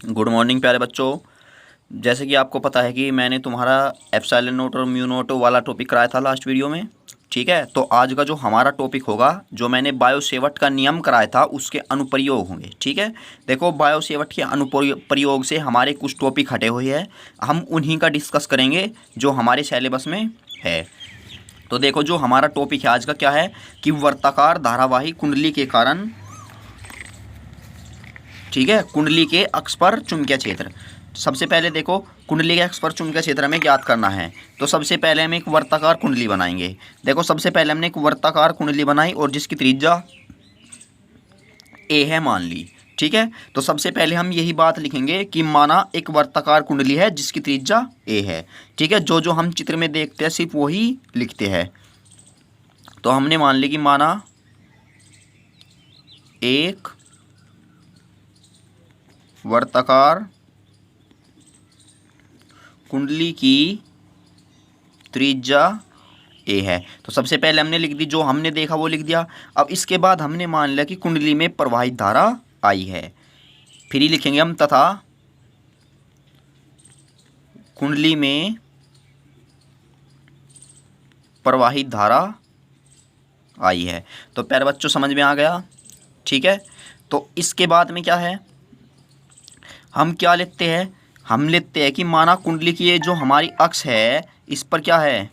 Good morning प्यारे बच्चों। जैसे कि आपको पता है कि मैंने तुम्हारा एप्सिलॉन नोट और म्यू नोट वाला टॉपिक कराया था लास्ट वीडियो में। ठीक है, तो आज का जो हमारा टॉपिक होगा, जो मैंने बायोसेवर्ट का नियम कराया था उसके अनुप्रयोग होंगे। ठीक है, देखो बायोसेवर्ट के अनुप्रयोग से हमारे कुछ टॉपिक हटे हुए हैं, हम उन्हीं का डिस्कस करेंगे जो हमारे सिलेबस में है। तो देखो जो हमारा टॉपिक है आज का क्या है कि वर्ताकार धारावाही कुंडली के कारण, ठीक है, कुंडली के अक्ष पर चुंबकीय क्षेत्र। सबसे पहले देखो कुंडली के अक्ष पर चुंबकीय क्षेत्र हमें ज्ञात करना है। तो सबसे पहले हम एक वर्ताकार कुंडली बनाएंगे। देखो सबसे पहले हमने एक वर्ताकार कुंडली बनाई और जिसकी त्रिज्या ए है मान ली। ठीक है, तो सबसे पहले हम यही बात लिखेंगे कि माना एक वर्ताकार कुंडली है जिसकी त्रिज्या ए है। ठीक है, जो जो हम चित्र में देखते हैं सिर्फ वही लिखते हैं। तो हमने मान ली कि माना एक वर्ताकार कुंडली की त्रिज्या ए है। तो सबसे पहले हमने लिख दी, जो हमने देखा वो लिख दिया। अब इसके बाद हमने मान लिया कि कुंडली में प्रवाहित धारा आई है। फिर ही लिखेंगे हम तथा कुंडली में प्रवाहित धारा आई है। तो प्यारे बच्चों समझ में आ गया। ठीक है, तो इसके बाद में क्या है, हम क्या लेते हैं, हम लेते हैं कि माना कुंडली की ये जो हमारी अक्ष है इस पर क्या है।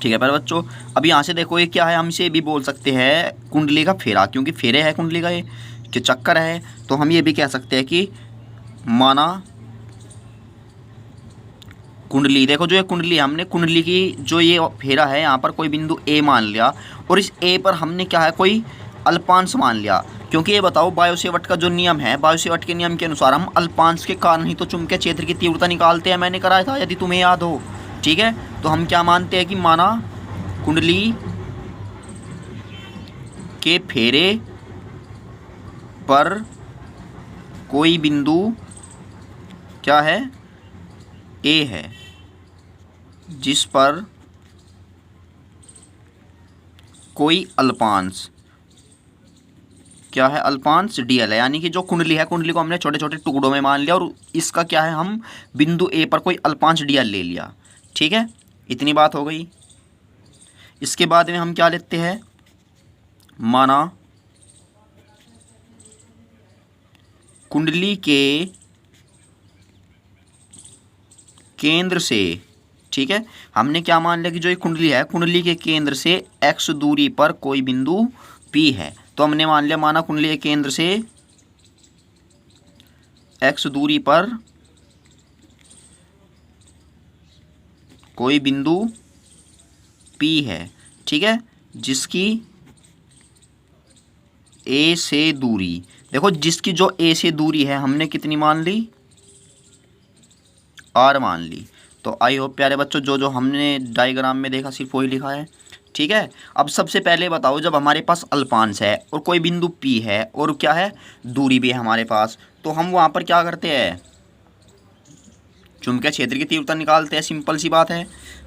ठीक है प्यारे बच्चों, अब यहाँ से देखो ये क्या है, हम इसे भी बोल सकते हैं कुंडली का फेरा, क्योंकि फेरे है कुंडली का, ये जो चक्कर है। तो हम ये भी कह सकते हैं कि माना कुंडली, देखो जो ये कुंडली, हमने कुंडली की जो ये फेरा है यहाँ पर कोई बिंदु ए मान लिया और इस ए पर हमने क्या है कोई अल्पांश मान लिया। क्योंकि ये बताओ बायोसेवर्ट का जो नियम है, बायोसेवर्ट के नियम के अनुसार हम अल्पांश के कारण ही तो चुंबकीय क्षेत्र की तीव्रता निकालते हैं, मैंने कराया था यदि तुम्हें याद हो। ठीक है, तो हम क्या मानते हैं कि माना कुंडली के फेरे पर कोई बिंदु क्या है, ए है, जिस पर कोई अल्पांश क्या है, अल्पांश डीएल है। यानी कि जो कुंडली है, कुंडली को हमने छोटे छोटे टुकड़ों में मान लिया और इसका क्या है, हम बिंदु ए पर कोई अल्पांश डीएल ले लिया। ठीक है, इतनी बात हो गई। इसके बाद में हम क्या लेते हैं, माना कुंडली के केंद्र से, ठीक है, हमने क्या मान लिया कि जो ये कुंडली है, कुंडली के केंद्र से x दूरी पर कोई बिंदु P है। तो हमने मान लिया माना कुंडली के केंद्र से x दूरी पर कोई बिंदु P है। ठीक है, जिसकी A से दूरी, देखो जिसकी जो A से दूरी है हमने कितनी मान ली, R मान ली। तो आई होप प्यारे बच्चों जो जो हमने डायग्राम में देखा सिर्फ वही लिखा है। ठीक है, अब सबसे पहले बताओ, जब हमारे पास अल्पांश है और कोई बिंदु P है और क्या है, दूरी भी है हमारे पास, तो हम वहाँ पर क्या करते हैं, चुंबकीय क्षेत्र की तीव्रता निकालते हैं, सिंपल सी बात है।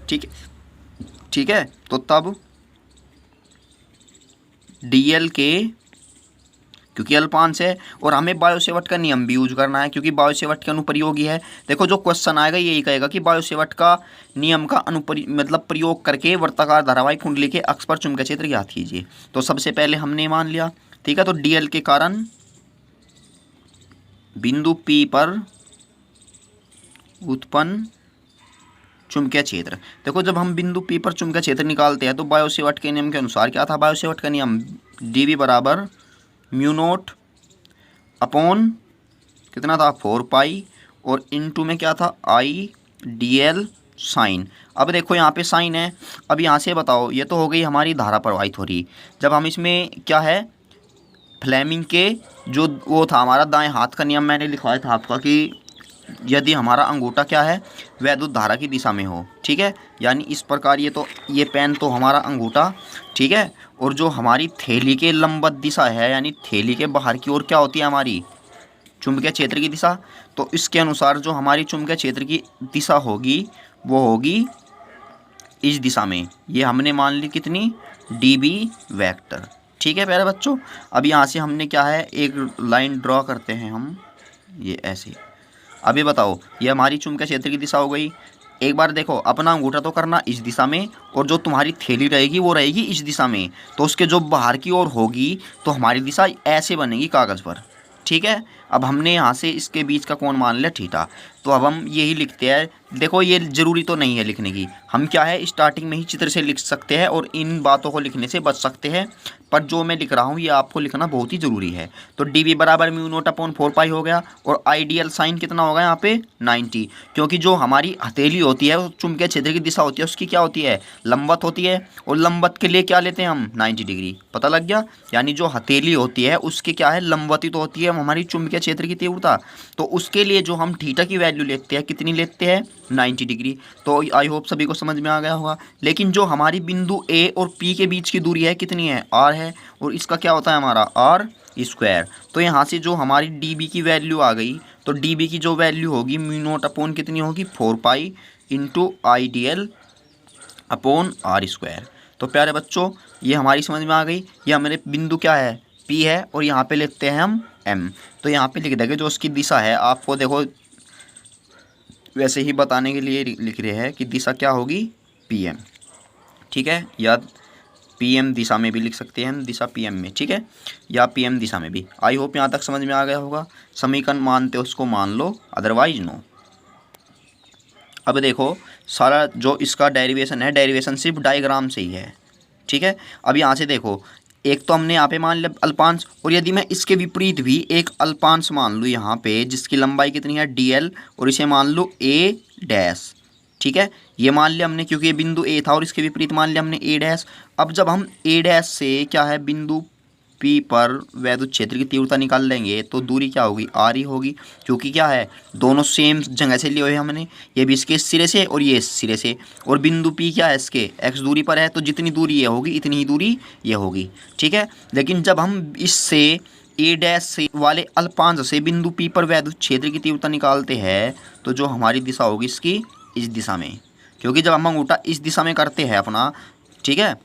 ठीक है, तो तब डीएल के, क्योंकि अल्पांश है और हमें बायोसेवर्ट का नियम भी यूज करना है क्योंकि बायोसेवर्ट के अनुप्रयोगी है। देखो जो क्वेश्चन आएगा यही कहेगा कि बायोसेवर्ट का नियम का मतलब प्रयोग करके वर्ताकार धारावाही कुंडली के अक्ष पर चुंबकीय क्षेत्र ज्ञात कीजिए। तो सबसे पहले हमने मान लिया, ठीक है, तो डीएल के कारण बिंदु पी पर उत्पन्न चुंबकीय क्षेत्र। देखो जब हम बिंदु पी पर चुंबकीय क्षेत्र निकालते हैं तो बायोसेवर्ट के नियम के अनुसार क्या था, बायोसेवर्ट का नियम डीवी बराबर म्यू नोट अपॉन कितना था 4 पाई और इनटू में क्या था आई डी एल साइन। अब देखो यहाँ पे साइन है। अब यहाँ से बताओ, ये तो हो गई हमारी धारा प्रवाहित हो रही। जब हम इसमें क्या है, फ्लेमिंग के जो वो था हमारा दाएं हाथ का नियम मैंने लिखवाया था आपका कि यदि हमारा अंगूठा क्या है वैद्युत धारा की दिशा में हो, ठीक है, यानी इस प्रकार, ये पेन तो हमारा अंगूठा, ठीक है, और जो हमारी थैली के लंबवत दिशा है यानी थैली के बाहर की ओर क्या होती है हमारी चुंबकीय क्षेत्र की दिशा। तो इसके अनुसार जो हमारी चुंबकीय क्षेत्र की दिशा होगी वो होगी इस दिशा में। ये हमने मान ली कितनी, डीबी वेक्टर। ठीक है प्यारे बच्चों, अब यहाँ से हमने क्या है एक लाइन ड्रॉ करते हैं हम, ये ऐसे। अभी बताओ, ये हमारी चुंबकीय क्षेत्र की दिशा हो गई। एक बार देखो, अपना अंगूठा तो करना इस दिशा में, और जो तुम्हारी थैली रहेगी वो रहेगी इस दिशा में, तो उसके जो बाहर की ओर होगी तो हमारी दिशा ऐसे बनेगी कागज़ पर। ठीक है। अब हमने यहाँ से इसके बीच का कोण मान लिया थीटा, तो अब हम यही लिखते हैं। देखो ये ज़रूरी तो नहीं है लिखने की, हम क्या है स्टार्टिंग में ही चित्र से लिख सकते हैं और इन बातों को लिखने से बच सकते हैं, पर जो मैं लिख रहा हूँ ये आपको लिखना बहुत ही ज़रूरी है। तो डी वी बराबर म्यू नोट अपॉन 4 पाई हो गया, और आइडियल साइन कितना होगा यहाँ पे 90, क्योंकि जो हमारी हथेली होती है वो चुंबकीय क्षेत्र की दिशा होती है उसकी क्या होती है, लंबवत होती है, और लंबवत के लिए क्या लेते हैं हम 90 डिग्री। पता लग गया, यानी जो हथेली होती है उसकी क्या है लंबवती तो होती है हमारी चुंबकीय क्षेत्र की तीव्रता, तो उसके लिए जो हम थीटा की वैल्यू लेते हैं कितनी लेते हैं 90 डिग्री। तो आई होप सभी को समझ में आ गया होगा। लेकिन जो हमारी बिंदु ए और पी के बीच की दूरी है कितनी है, आर है, और इसका क्या होता है हमारा आर स्क्वायर। तो यहाँ से जो हमारी डी बी की वैल्यू आ गई, तो डी बी की जो वैल्यू होगी म्यू नोट अपॉन कितनी होगी 4 pi into I D L upon R square. तो प्यारे बच्चों ये हमारी समझ में आ गई। ये हमारे बिंदु क्या है पी है, और यहाँ पे लिखते हैं हम एम। तो यहाँ पे लिख देंगे जो उसकी दिशा है, आपको देखो वैसे ही बताने के लिए लिख रहे हैं कि दिशा क्या होगी पी एम। ठीक है, या पी एम दिशा में भी लिख सकते हैं हम, दिशा पी एम में, ठीक है, या पी एम दिशा में भी। आई होप यहाँ तक समझ में आ गया होगा। समीकरण मानते हो उसको मान लो, अदरवाइज नो। अब देखो सारा जो इसका डेरिवेशन है, डेरिवेशन सिर्फ डायग्राम से ही है। ठीक है। अब यहाँ से देखो, एक तो हमने यहाँ पे मान लिया अल्पांश, और यदि मैं इसके विपरीत भी एक अल्पांश मान लूँ यहाँ पे, जिसकी लंबाई कितनी है डी एल, और इसे मान लो ए डैश। ठीक है, ये मान लिया हमने क्योंकि ये बिंदु ए था, और इसके विपरीत मान लिया हमने ए डैश। अब जब हम ए डैश से क्या है बिंदु पी पर वैद्युत क्षेत्र की तीव्रता निकाल लेंगे तो दूरी क्या होगी आर ही होगी, क्योंकि क्या है दोनों सेम जगह से लिए हुए हमने, ये भी इसके इस सिरे से और ये इस सिरे से, और बिंदु पी क्या है इसके एक्स दूरी पर है, तो जितनी दूरी ये होगी इतनी ही दूरी ये होगी। ठीक है। लेकिन जब हम इससे ए डैश से वाले अल्पांश से बिंदु पी पर वैद्युत क्षेत्र की तीव्रता निकालते हैं तो जो हमारी दिशा होगी इसकी इस दिशा में, क्योंकि जब हम अंगूठा इस दिशा में करते हैं अपना, ठीक है,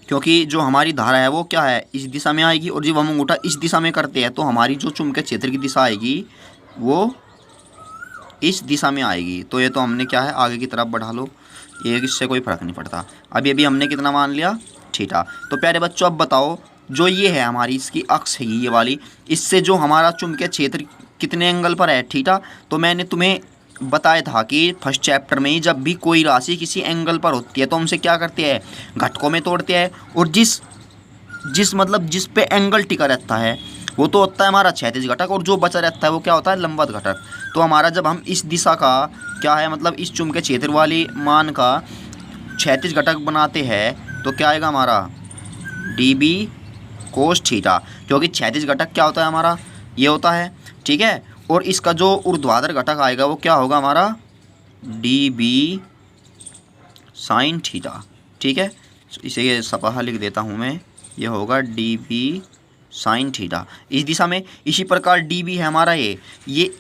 क्योंकि जो हमारी धारा है वो क्या है इस दिशा में आएगी, और जब हम अंगूठा इस दिशा में करते हैं तो हमारी जो चुंबकीय क्षेत्र की दिशा आएगी वो इस दिशा में आएगी। तो ये तो हमने क्या है आगे की तरफ बढ़ा लो, ये इससे कोई फर्क नहीं पड़ता। अब ये भी हमने कितना मान लिया थीटा। तो प्यारे बच्चों अब बताओ, जो ये है हमारी इसकी अक्ष है ये वाली, इससे जो हमारा चुंबकीय क्षेत्र कितने एंगल पर है थीटा। तो मैंने तुम्हें बताया था कि फर्स्ट चैप्टर में ही जब भी कोई राशि किसी एंगल पर होती है तो हमसे क्या करते हैं घटकों में तोड़ते हैं, और जिस जिस मतलब जिस पे एंगल टिका रहता है वो तो होता है हमारा क्षैतिज घटक, और जो बचा रहता है वो क्या होता है लंबवत घटक। तो हमारा जब हम इस दिशा का क्या है मतलब इस चुंबकीय क्षेत्र वाली मान का क्षैतिज घटक बनाते हैं तो क्या आएगा हमारा डी बी कोस थीटा, क्योंकि क्षैतिज घटक क्या होता है हमारा ये होता है। ठीक है, और इसका जो ऊर्ध्वाधर घटक आएगा वो क्या होगा हमारा डी बी साइन थीटा। ठीक है, इसे ये सपहा लिख देता हूँ मैं, ये होगा डी बी साइन थीटा इस दिशा में। इसी प्रकार डी बी है हमारा ये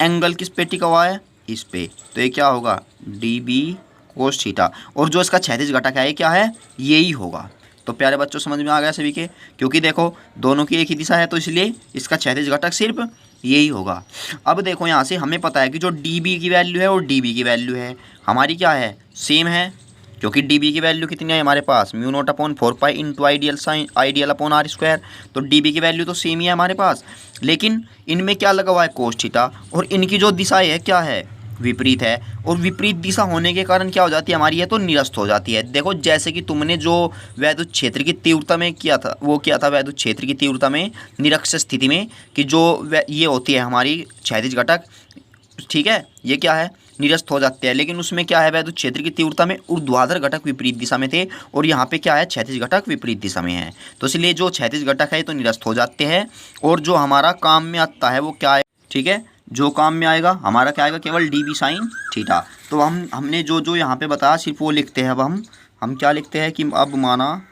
एंगल किस पे टिका हुआ है इस पे, तो ये क्या होगा डी बी कोस थीटा, और जो इसका क्षैतिज घटक है ये क्या है यही होगा। तो प्यारे बच्चों समझ में आ गया सभी के, क्योंकि देखो दोनों की एक ही दिशा है तो इसलिए इसका क्षैतिज घटक सिर्फ यही होगा। अब देखो यहाँ से हमें पता है कि जो डी बी की वैल्यू है और डी बी की वैल्यू है हमारी क्या है सेम है, क्योंकि डी बी की वैल्यू कितनी है हमारे पास mu naught upon 4 pi into ideal sine ideal upon R square. तो डी बी की वैल्यू तो सेम ही है हमारे पास, लेकिन इनमें क्या लगा हुआ है कोस थीटा, और इनकी जो दिशा है क्या है विपरीत है, और विपरीत दिशा होने के कारण क्या हो जाती है हमारी है तो निरस्त हो जाती है। देखो जैसे कि तुमने जो वैद्युत क्षेत्र की तीव्रता में किया था वो किया था वैद्युत क्षेत्र की तीव्रता में निरक्ष स्थिति में कि जो ये होती है हमारी क्षैतिज घटक, ठीक है, ये क्या है निरस्त हो जाते हैं, लेकिन उसमें क्या है वैद्युत क्षेत्र की तीव्रता में ऊर्ध्वाधर घटक विपरीत दिशा में थे, और यहाँ पे क्या है क्षैतिज घटक विपरीत दिशा में है, तो इसलिए जो क्षैतिज घटक है तो निरस्त हो जाते हैं, और जो हमारा काम में आता है वो क्या है, ठीक है, जो काम में आएगा हमारा क्या आएगा केवल डी बी साइन थीटा। तो हमने जो जो यहाँ पे बताया सिर्फ वो लिखते हैं। अब हम क्या लिखते हैं कि अब माना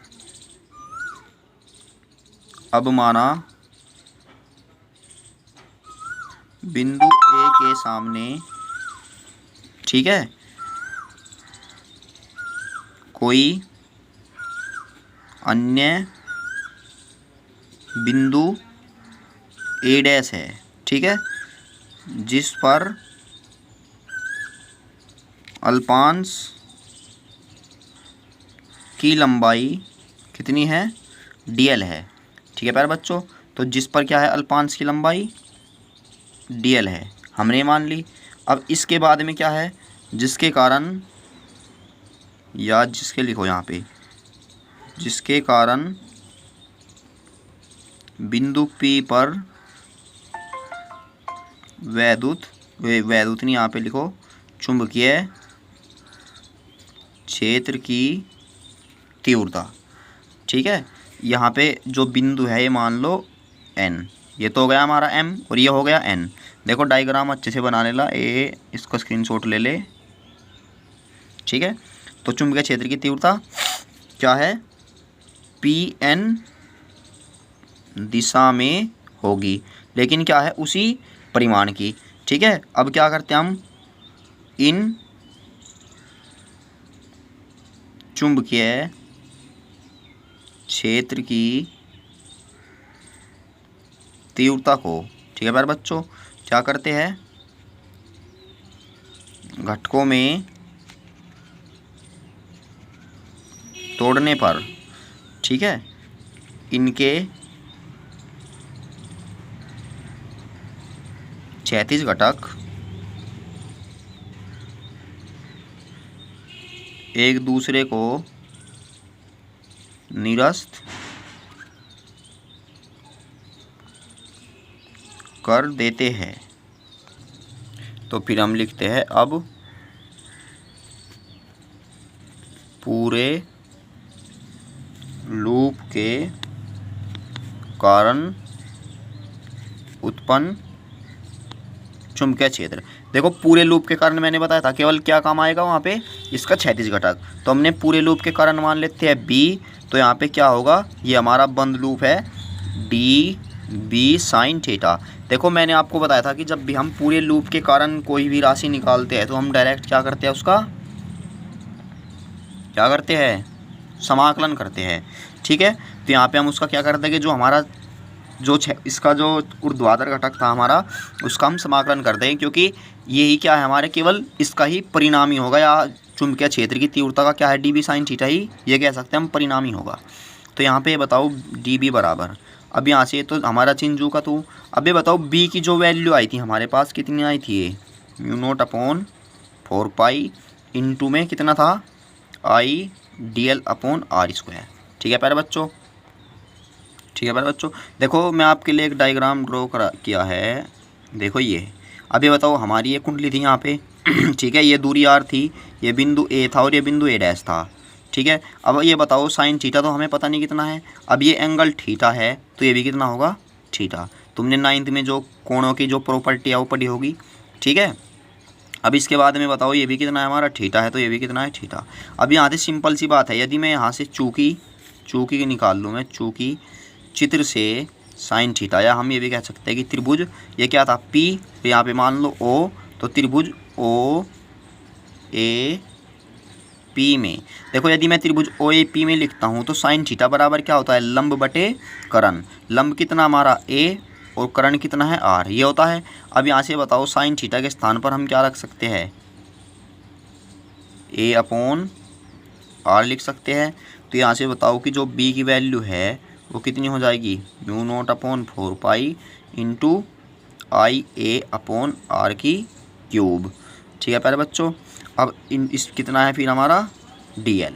बिंदु ए के सामने, ठीक है, कोई अन्य बिंदु ए डैश है, ठीक है, जिस पर अल्पांश की लंबाई कितनी है, डीएल है, ठीक है प्यारे बच्चों। तो जिस पर क्या है, अल्पांश की लंबाई डीएल है, हमने मान ली। अब इसके बाद में क्या है, जिसके कारण, या जिसके लिखो यहाँ पे, जिसके कारण बिंदु P पर वैद्युत नहीं, यहाँ पे लिखो चुंबकीय क्षेत्र की तीव्रता, ठीक है। यहाँ पे जो बिंदु है ये मान लो N, ये तो हो गया हमारा M और ये हो गया N। देखो डायग्राम अच्छे से बना लेला, इसका स्क्रीनशॉट ले ले, ठीक है। तो चुंबकीय क्षेत्र की तीव्रता क्या है, PN दिशा में होगी, लेकिन क्या है, उसी परिमाण की, ठीक है। अब क्या करते हैं हम, इन चुंबकीय क्षेत्र की तीव्रता को, ठीक है प्यारे बच्चों, क्या करते हैं, घटकों में तोड़ने पर, ठीक है, इनके 36 घटक एक दूसरे को निरस्त कर देते हैं। तो फिर हम लिखते हैं, अब पूरे लूप के कारण उत्पन्न चुंबकीय क्षेत्र। देखो पूरे लूप के कारण मैंने बताया था केवल क्या काम आएगा वहाँ पे, इसका 36 घटक। तो हमने पूरे लूप के कारण मान लेते हैं बी, तो यहाँ पे क्या होगा, ये हमारा बंद लूप है, डी बी साइन थीटा। देखो मैंने आपको बताया था कि जब भी हम पूरे लूप के कारण कोई भी राशि निकालते हैं तो हम डायरेक्ट क्या करते हैं, उसका क्या करते हैं, समाकलन करते हैं, ठीक है। तो यहाँ पे हम उसका क्या करते हैं कि जो हमारा जो इसका जो ऊर्ध्वाधर घटक था हमारा, उसका हम समाकलन करते हैं, क्योंकि यही क्या है हमारे, केवल इसका ही परिणामी होगा, या चुंबकीय क्षेत्र की तीव्रता का क्या है, डी बी साइन थीटा ही ये कह सकते हैं हम, परिणामी होगा। तो यहाँ पे बताओ डी बी बराबर, अब यहाँ से तो हमारा चिन्ह का तो, अब ये बताओ बी की जो वैल्यू आई थी हमारे पास, कितनी आई थी, ये μ0/4 पाई इंटू में कितना था, आई dl/r², ठीक है प्यारे बच्चों, ठीक है प्यारे बच्चों। देखो मैं आपके लिए एक डायग्राम ड्रॉ किया है, देखो ये। अब ये बताओ हमारी ये कुंडली थी यहाँ पे ठीक है, ये दूरी r थी, ये बिंदु A था और ये बिंदु A डैश था, ठीक है। अब ये बताओ साइन थीटा तो हमें पता नहीं कितना है, अब ये एंगल थीटा है तो ये भी कितना होगा, थीटा। तुमने 9th में जो कोणों की जो प्रॉपर्टी है वो पढ़ी होगी, ठीक है। अब इसके बाद में बताओ ये भी कितना है हमारा, थीटा है, तो ये भी कितना है, थीटा। अब यहाँ से सिंपल सी बात है, यदि मैं यहाँ से चूकी निकाल लूँ, मैं चूकी चित्र से साइन थीटा, या हम ये भी कह सकते हैं कि त्रिभुज, ये क्या था P, तो यहाँ पे मान लो O, तो त्रिभुज O A P में, देखो यदि मैं त्रिभुज O A P में लिखता हूँ तो साइन थीटा बराबर क्या होता है, लंब बटे करण। लंब कितना हमारा A और करण कितना है R, ये होता है। अब यहाँ से बताओ साइन थीटा के स्थान पर हम क्या रख सकते हैं, A/R लिख सकते हैं। तो यहाँ से बताओ कि जो B की वैल्यू है वो कितनी हो जाएगी, μ0/4 पाई इंटू IA/R³, ठीक है प्यारे बच्चों। अब इस कितना है फिर हमारा DL।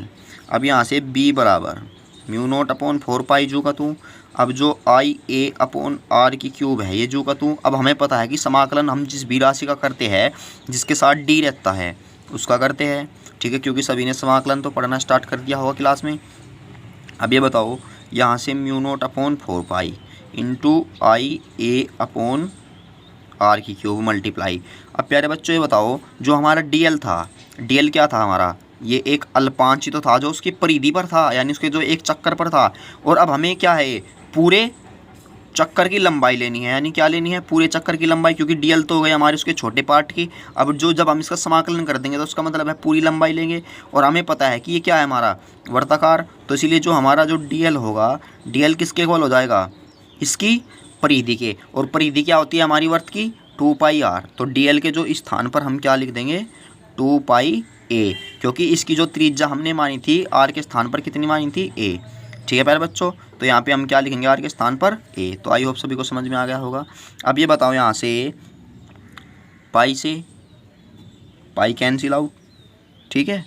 अब यहाँ से B बराबर μ0/4 पाई जू का तू, अब जो IA/R³ है ये जू का तू। अब हमें पता है कि समाकलन हम जिस भी राशि का करते हैं जिसके साथ D रहता है उसका करते हैं, ठीक है, क्योंकि सभी ने समाकलन तो पढ़ना स्टार्ट कर दिया होगा क्लास में। अब ये बताओ यहाँ से μ0/4 पाई इंटू IA/R³ मल्टीप्लाई। अब प्यारे बच्चों ये बताओ जो हमारा DL था, DL क्या था हमारा, ये एक अल्पांश तो था जो उसकी परिधि पर था, यानी उसके जो एक चक्कर पर था। और अब हमें क्या है, पूरे चक्कर की लंबाई लेनी है, यानी क्या लेनी है, पूरे चक्कर की लंबाई, क्योंकि DL तो हो गई हमारे उसके छोटे पार्ट की। अब जब हम इसका समाकलन कर देंगे तो उसका मतलब है पूरी लंबाई लेंगे, और हमें पता है कि ये क्या है हमारा वर्ताकार, तो इसीलिए जो हमारा जो DL होगा, DL किसके इक्वल हो जाएगा, इसकी परिधि के, और परिधि क्या होती है हमारी वृत्त की, 2 पाई आर। तो डीएल के जो स्थान पर हम क्या लिख देंगे, 2 पाई ए, क्योंकि इसकी जो त्रिज्या हमने मानी थी आर के स्थान पर कितनी मानी थी, ए। ठीक है प्यारे बच्चों, तो यहाँ पे हम क्या लिखेंगे आर के स्थान पर ए। तो आई होप सभी को समझ में आ गया होगा। अब ये बताओ, यहाँ से पाई कैंसिल आउट, ठीक है।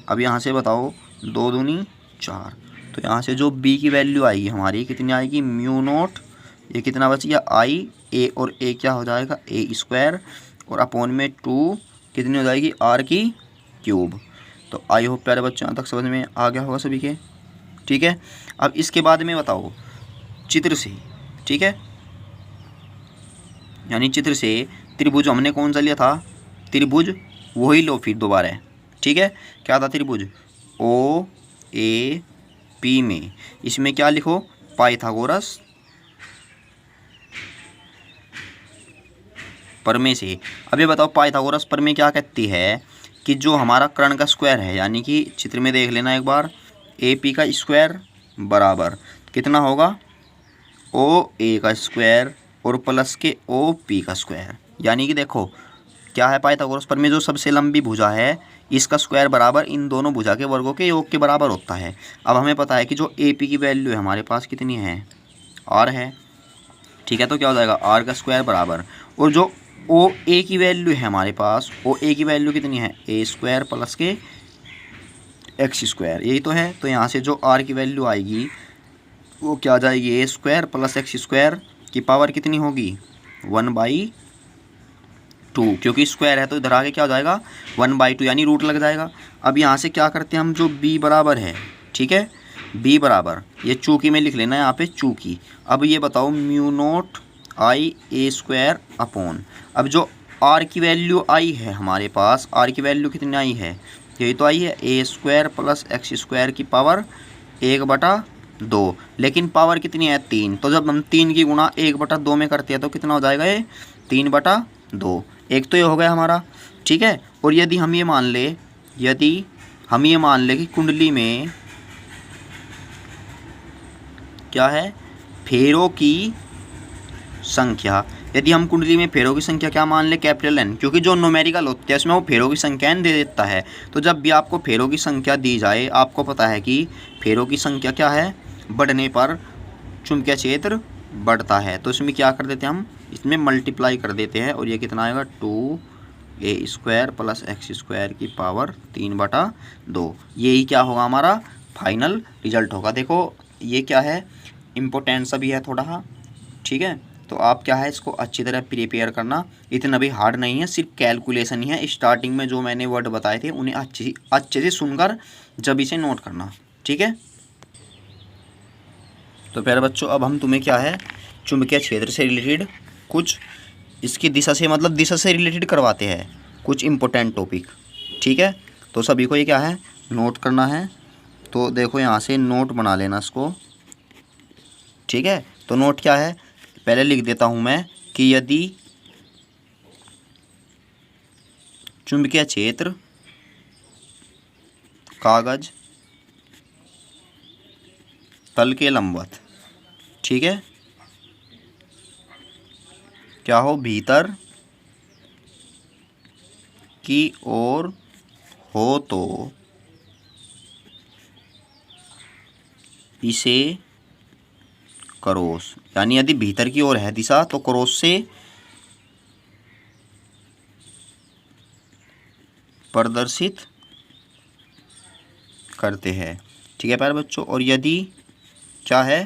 अब यहाँ से बताओ 2 दूनी 4, तो यहाँ से जो बी की वैल्यू आएगी हमारी कितनी आएगी, म्यू नोट, ये कितना बच गया आई, ए और ए क्या हो जाएगा, ए स्क्वायर, और अपॉन में 2 कितनी हो जाएगी, आर की क्यूब। तो आई होप प्यारे बच्चों यहाँ तक समझ में आ गया होगा सभी के, ठीक है। अब इसके बाद में बताओ चित्र से, ठीक है, यानी चित्र से त्रिभुज हमने कौन सा लिया था, त्रिभुज वही लो फिर दोबारा है, ठीक है। क्या था त्रिभुज ओ ए पी में, इसमें क्या लिखो, पाइथागोरस प्रमेय से। अब ये बताओ पाइथागोरस प्रमेय क्या कहती है कि जो हमारा कर्ण का स्क्वायर है, यानी कि चित्र में देख लेना एक बार, ए पी का स्क्वायर बराबर कितना होगा, ओ ए का स्क्वायर और प्लस के ओ पी का स्क्वायर। यानी कि देखो क्या है पाइथागोरस प्रमेय, जो सबसे लंबी भुजा है इसका स्क्वायर बराबर इन दोनों भुजा के वर्गों के योग के बराबर होता है। अब हमें पता है कि जो ए पी की वैल्यू है हमारे पास कितनी है, आर है, ठीक है। तो क्या हो जाएगा, आर का स्क्वायर बराबर, और जो ओ ए की वैल्यू है हमारे पास, ओ ए की वैल्यू कितनी है, ए स्क्वायर प्लस के एक्स स्क्वायर, यही तो है। तो यहाँ से जो आर की वैल्यू आएगी वो क्या आ जाएगी, ए स्क्वायर प्लस एक्स स्क्वायर की पावर कितनी होगी, 1/2, क्योंकि स्क्वायर है तो इधर आगे क्या हो जाएगा, 1/2 यानी रूट लग जाएगा। अब यहाँ से क्या करते हैं हम, जो b बराबर है, ठीक है, b बराबर, ये चूकी में लिख लेना है यहाँ पे चूकी। अब ये बताओ म्यू नोट आई ए स्क्वायर अपॉन, अब जो r की वैल्यू आई है हमारे पास, r की वैल्यू कितनी आई है, यही तो आई है, ए स्क्वायर प्लस एक्स स्क्वायर की पावर 1/2, लेकिन पावर कितनी है 3, तो जब हम 3 की गुणा 1/2 में करते हैं तो कितना हो जाएगा, ये 3/2, एक तो ये हो गया हमारा, ठीक है। और यदि हम ये मान ले कि कुंडली में क्या है, फेरों की संख्या, यदि हम कुंडली में फेरों की संख्या क्या मान ले, कैपिटल एन, क्योंकि जो न्यूमेरिकल होते हैं उसमें वो फेरों की संख्या एन दे देता है। तो जब भी आपको फेरों की संख्या दी जाए, आपको पता है कि फेरों की संख्या क्या है, बढ़ने पर चुंबकीय क्षेत्र बढ़ता है, तो इसमें क्या कर देते हैं हम, इसमें मल्टीप्लाई कर देते हैं, और ये कितना आएगा, 2a square plus x square की पावर 3/2, यही क्या होगा हमारा फाइनल रिजल्ट होगा। देखो ये क्या है, इम्पोर्टेंट सा भी है थोड़ा, ठीक है। तो आप क्या है इसको अच्छी तरह प्रिपेयर करना, इतना भी हार्ड नहीं है, सिर्फ कैलकुलेशन ही है। स्टार्टिंग में जो मैंने वर्ड बताए थे उन्हें अच्छे से सुनकर जब इसे नोट करना, ठीक है। तो प्यारे बच्चों, अब हम तुम्हें क्या है चुंबकीय क्षेत्र से रिलेटेड कुछ इसकी दिशा से, मतलब दिशा से रिलेटेड करवाते हैं कुछ इम्पोर्टेंट टॉपिक, ठीक है। तो सभी को ये क्या है नोट करना है। तो देखो यहाँ से नोट बना लेना इसको, ठीक है। तो नोट क्या है, पहले लिख देता हूँ मैं कि यदि चुंबकीय क्षेत्र कागज तल के लंबवत, ठीक है, क्या हो, भीतर की ओर हो तो इसे क्रॉस, यानी यदि भीतर की ओर है दिशा तो क्रॉस से प्रदर्शित करते हैं, ठीक है प्यारे बच्चों। और यदि क्या है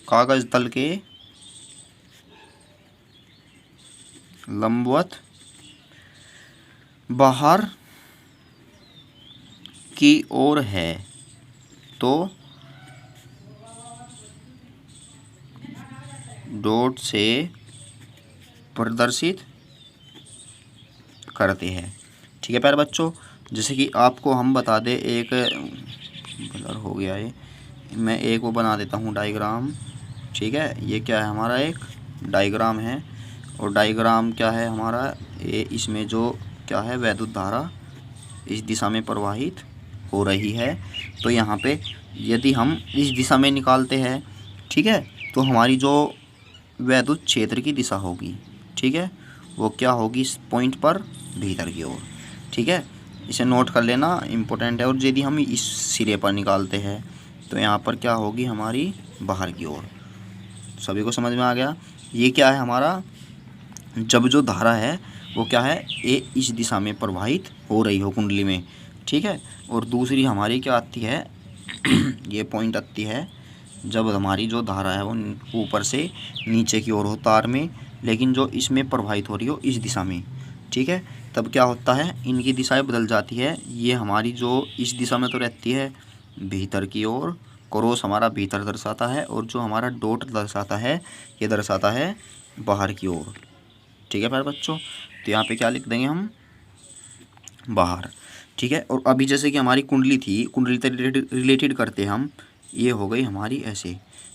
कागज तल के लंबवत बाहर की ओर है तो डॉट से प्रदर्शित करते हैं, ठीक है प्यारे बच्चों। जैसे कि आपको हम बता दें, एक ब्लर हो गया है, मैं एक वो बना देता हूँ डायग्राम, ठीक है। ये क्या है हमारा एक डायग्राम है, और डायग्राम क्या है हमारा, ये इसमें जो क्या है वैद्युत धारा इस दिशा में प्रवाहित हो रही है। तो यहाँ पे यदि हम इस दिशा में निकालते हैं ठीक है। तो हमारी जो वैद्युत क्षेत्र की दिशा होगी, ठीक है, वो क्या होगी इस पॉइंट पर, भीतर की ओर। ठीक है, इसे नोट कर लेना, इम्पोर्टेंट है। और यदि हम इस सिरे पर निकालते हैं तो यहाँ पर क्या होगी हमारी, बाहर की ओर। सभी को समझ में आ गया। ये क्या है हमारा, जब जो धारा है वो क्या है, ये इस दिशा में प्रवाहित हो रही हो कुंडली में, ठीक है। और दूसरी हमारी क्या आती है ये पॉइंट आती है जब हमारी जो धारा है वो ऊपर से नीचे की ओर हो तार में, लेकिन जो इसमें प्रवाहित हो रही हो इस दिशा में, ठीक है। तब क्या होता है, इनकी दिशाएं बदल जाती है। ये हमारी जो इस दिशा में तो रहती है भीतर की ओर, क्रॉस हमारा भीतर दर्शाता है, और जो हमारा डॉट दर्शाता है ये दर्शाता है बाहर की ओर। ठीक है प्यारे बच्चों, तो यहाँ पे क्या लिख देंगे हम, बाहर। ठीक है। और अभी जैसे कि हमारी कुंडली थी, कुंडली से रिलेटेड करते हम, ये हो गई हमारी ऐसे।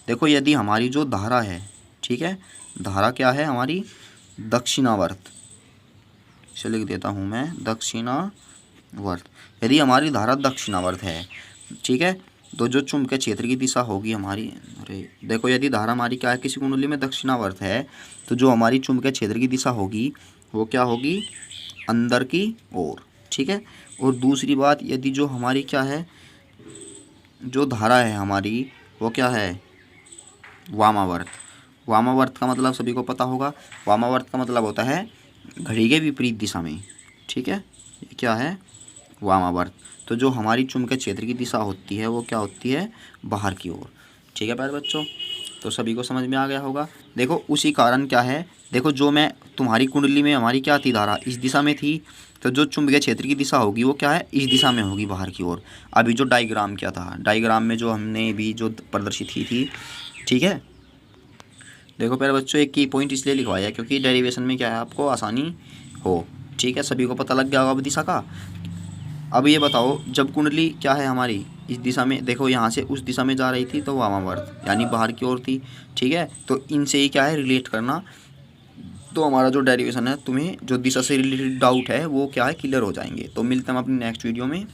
देखो यदि हमारी जो धारा है, ठीक है, धारा क्या है हमारी, दक्षिणावर्त, इसे लिख देता हूँ मैं दक्षिणावर्त। यदि हमारी धारा दक्षिणावर्त है, ठीक है, तो जो चुंबकीय क्षेत्र की दिशा होगी हमारी, अरे देखो यदि धारा हमारी क्या है किसी कुंडली में दक्षिणावर्त है, तो जो हमारी चुंबकीय क्षेत्र की दिशा होगी वो क्या होगी, अंदर की ओर। ठीक है। और दूसरी बात, यदि जो हमारी क्या है, जो धारा है हमारी वो क्या है, वामावर्त। वामावर्त का मतलब सभी को पता होगा, वामावर्त का मतलब होता है घड़ी के विपरीत दिशा में। ठीक है, ये क्या है, वामावर्त। तो जो हमारी चुंबकीय क्षेत्र की दिशा होती है वो क्या होती है, बाहर की ओर। ठीक है प्यारे बच्चों, तो सभी को समझ में आ गया होगा। देखो उसी कारण क्या है, देखो जो मैं तुम्हारी कुंडली में हमारी क्या थी, धारा इस दिशा में थी, तो जो चुंबकीय क्षेत्र की दिशा होगी वो क्या है, इस दिशा में होगी, बाहर की ओर। अभी जो डायग्राम क्या था, डायग्राम में जो हमने भी जो प्रदर्शित की थी, ठीक है। देखो प्यारे बच्चों, एक की पॉइंट इसलिए लिखवाया क्योंकि डेरिवेशन में क्या है आपको आसानी हो। ठीक है, सभी को पता लग गया होगा अब दिशा का। अब ये बताओ, जब कुंडली क्या है हमारी इस दिशा में, देखो यहाँ से उस दिशा में जा रही थी तो वामावर्त यानी बाहर की ओर थी। ठीक है, तो इनसे ही क्या है रिलेट करना, तो हमारा जो डेरिवेशन है, तुम्हें जो दिशा से रिलेटेड डाउट है वो क्या है, क्लियर हो जाएंगे। तो मिलते हैं हम अपनी नेक्स्ट वीडियो में।